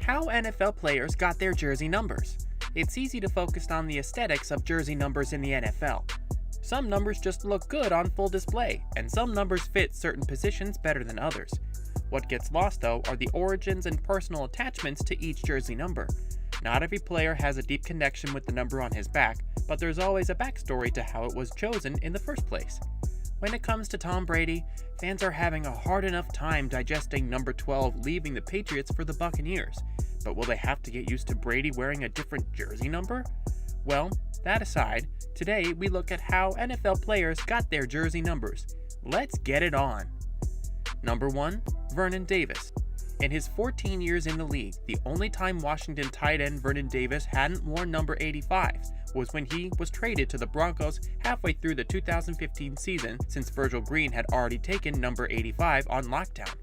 How NFL players got their jersey numbers. It's easy to focus on the aesthetics of jersey numbers in the NFL. Some numbers just look good on full display, and some numbers fit certain positions better than others. What gets lost, though, are the origins and personal attachments to each jersey number. Not every player has a deep connection with the number on his back, but there's always a backstory to how it was chosen in the first place. When it comes to Tom Brady, fans are having a hard enough time digesting number 12 leaving the Patriots for the Buccaneers. But will they have to get used to Brady wearing a different jersey number? Well, that aside, today we look at how NFL players got their jersey numbers. Let's get it on. Number 1, Vernon Davis. In his 14 years in the league, the only time Washington tight end Vernon Davis hadn't worn number 85 was when he was traded to the Broncos halfway through the 2015 season, since Virgil Green had already taken number 85 on lockdown.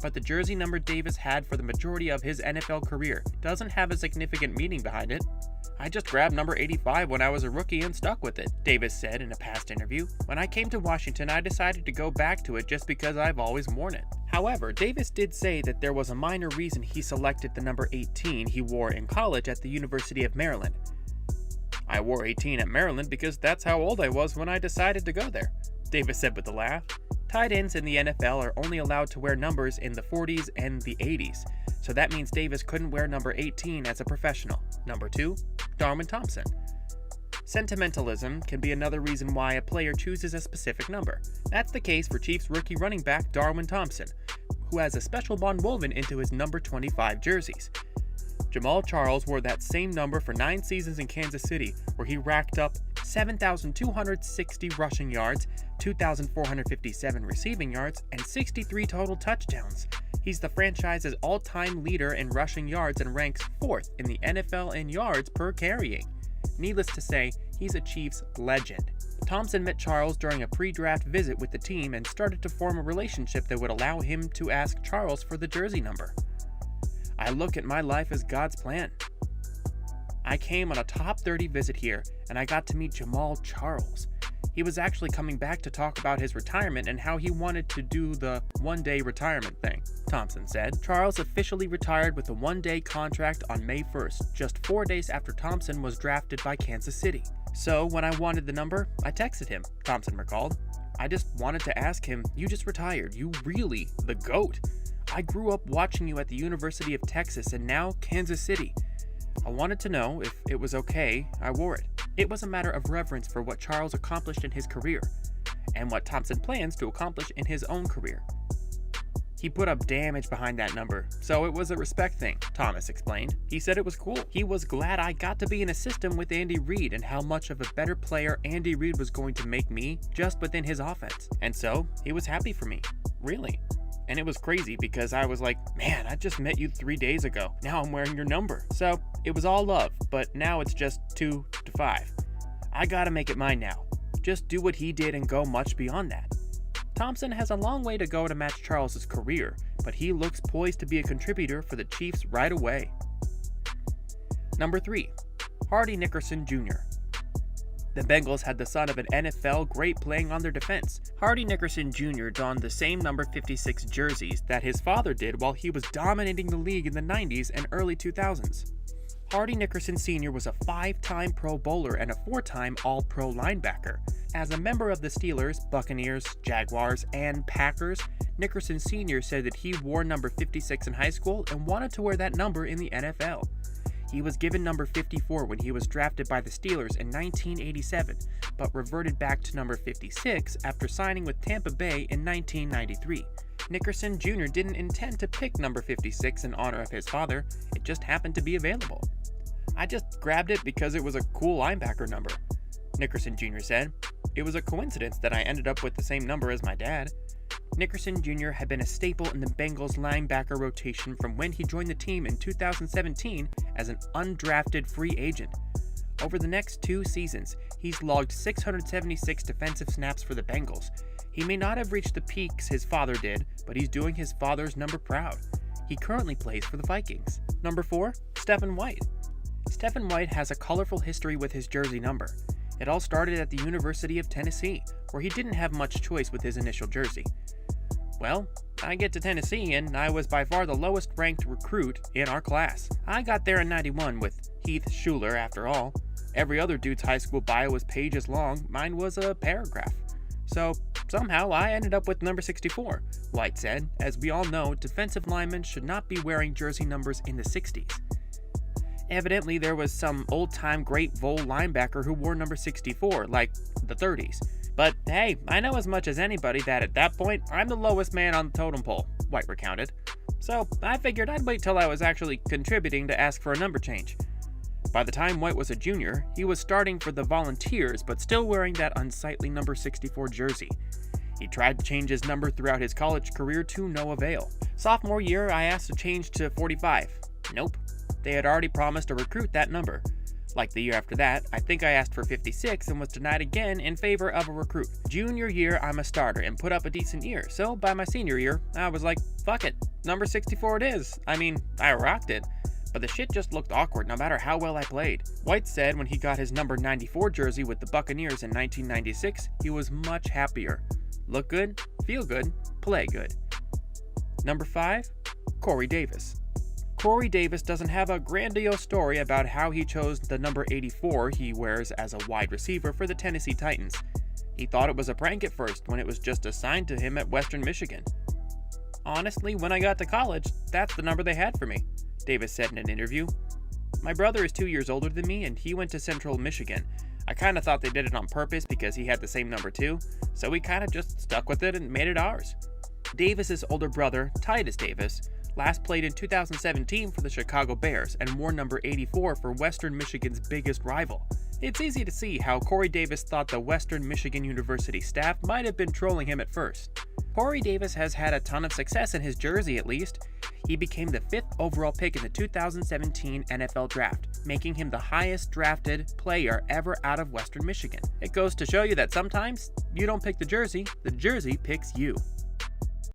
But the jersey number Davis had for the majority of his NFL career doesn't have a significant meaning behind it. "I just grabbed number 85 when I was a rookie and stuck with it," Davis said in a past interview. "When I came to Washington, I decided to go back to it just because I've always worn it." However, Davis did say that there was a minor reason he selected the number 18 he wore in college at the University of Maryland. "I wore 18 at Maryland because that's how old I was when I decided to go there," Davis said with a laugh. Tight ends in the NFL are only allowed to wear numbers in the 40s and the 80s, so that means Davis couldn't wear number 18 as a professional. Number 2, Darwin Thompson. Sentimentalism can be another reason why a player chooses a specific number. That's the case for Chiefs rookie running back Darwin Thompson, who has a special bond woven into his number 25 jerseys. Jamal Charles wore that same number for 9 seasons in Kansas City, where he racked up 7,260 rushing yards, 2,457 receiving yards, and 63 total touchdowns. He's the franchise's all-time leader in rushing yards and ranks 4th in the NFL in yards per carrying. Needless to say, he's a Chiefs legend. Thompson met Charles during a pre-draft visit with the team and started to form a relationship that would allow him to ask Charles for the jersey number. "I look at my life as God's plan. I came on a top 30 visit here, and I got to meet Jamal Charles. He was actually coming back to talk about his retirement and how he wanted to do the one-day retirement thing," Thompson said. Charles officially retired with a one-day contract on May 1st, just 4 days after Thompson was drafted by Kansas City. "So when I wanted the number, I texted him," Thompson recalled. "I just wanted to ask him, you just retired, you really the GOAT. I grew up watching you at the University of Texas and now Kansas City. I wanted to know if it was okay I wore it." It was a matter of reverence for what Charles accomplished in his career, and what Thompson plans to accomplish in his own career. "He put up damage behind that number, so it was a respect thing," Thomas explained. He said it was cool. He was glad I got to be in a system with Andy Reid and how much of a better player Andy Reid was going to make me just within his offense. And so, he was happy for me. Really. And it was crazy because I was like, "Man, I just met you 3 days ago. Now I'm wearing your number." So it was all love, but now it's just 2 to 5. I gotta make it mine now. Just do what he did and go much beyond that. Thompson has a long way to go to match Charles' career, but he looks poised to be a contributor for the Chiefs right away. Number 3, Hardy Nickerson Jr. The Bengals had the son of an NFL great playing on their defense. Hardy Nickerson Jr. donned the same number 56 jerseys that his father did while he was dominating the league in the 90s and early 2000s. Hardy Nickerson Sr. was a 5-time Pro Bowler and a 4-time All-Pro linebacker. As a member of the Steelers, Buccaneers, Jaguars, and Packers, Nickerson Sr. said that he wore number 56 in high school and wanted to wear that number in the NFL. He was given number 54 when he was drafted by the Steelers in 1987, but reverted back to number 56 after signing with Tampa Bay in 1993. Nickerson Jr. didn't intend to pick number 56 in honor of his father, it just happened to be available. "I just grabbed it because it was a cool linebacker number," Nickerson Jr. said. "It was a coincidence that I ended up with the same number as my dad." Nickerson Jr. had been a staple in the Bengals linebacker rotation from when he joined the team in 2017 as an undrafted free agent. Over the next 2 seasons, he's logged 676 defensive snaps for the Bengals. He may not have reached the peaks his father did, but he's doing his father's number proud. He currently plays for the Vikings. Number 4, Stephen White. Stephen White has a colorful history with his jersey number. It all started at the University of Tennessee, where he didn't have much choice with his initial jersey. Well, I get to Tennessee and I was by far the lowest ranked recruit in our class. I got there in 91 with Heath Schuler after all. Every other dude's high school bio was pages long, mine was a paragraph. So somehow I ended up with number 64, White said. As we all know, defensive linemen should not be wearing jersey numbers in the 60s. Evidently there was some old-time great Vole linebacker who wore number 64, like the 30s. But hey, I know as much as anybody that at that point, I'm the lowest man on the totem pole, White recounted. So I figured I'd wait till I was actually contributing to ask for a number change. By the time White was a junior, he was starting for the Volunteers but still wearing that unsightly number 64 jersey. He tried to change his number throughout his college career to no avail. Sophomore year, I asked to change to 45. Nope. They had already promised to recruit that number. Like the year after that, I think I asked for 56 and was denied again in favor of a recruit. Junior year, I'm a starter and put up a decent year, so by my senior year, I was like, fuck it, number 64 it is. I mean, I rocked it, but the shit just looked awkward no matter how well I played. White said when he got his number 94 jersey with the Buccaneers in 1996, he was much happier. Look good, feel good, play good. Number 5, Corey Davis. Corey Davis doesn't have a grandiose story about how he chose the number 84 he wears as a wide receiver for the Tennessee Titans. He thought it was a prank at first when it was just assigned to him at Western Michigan. Honestly, when I got to college, that's the number they had for me, Davis said in an interview. My brother is 2 years older than me and he went to Central Michigan. I kinda thought they did it on purpose because he had the same number too, so we kinda just stuck with it and made it ours. Davis's older brother, Titus Davis, last played in 2017 for the Chicago Bears and wore number 84 for Western Michigan's biggest rival. It's easy to see how Corey Davis thought the Western Michigan University staff might have been trolling him at first. Corey Davis has had a ton of success in his jersey at least. He became the 5th overall pick in the 2017 NFL Draft, making him the highest drafted player ever out of Western Michigan. It goes to show you that sometimes you don't pick the jersey picks you.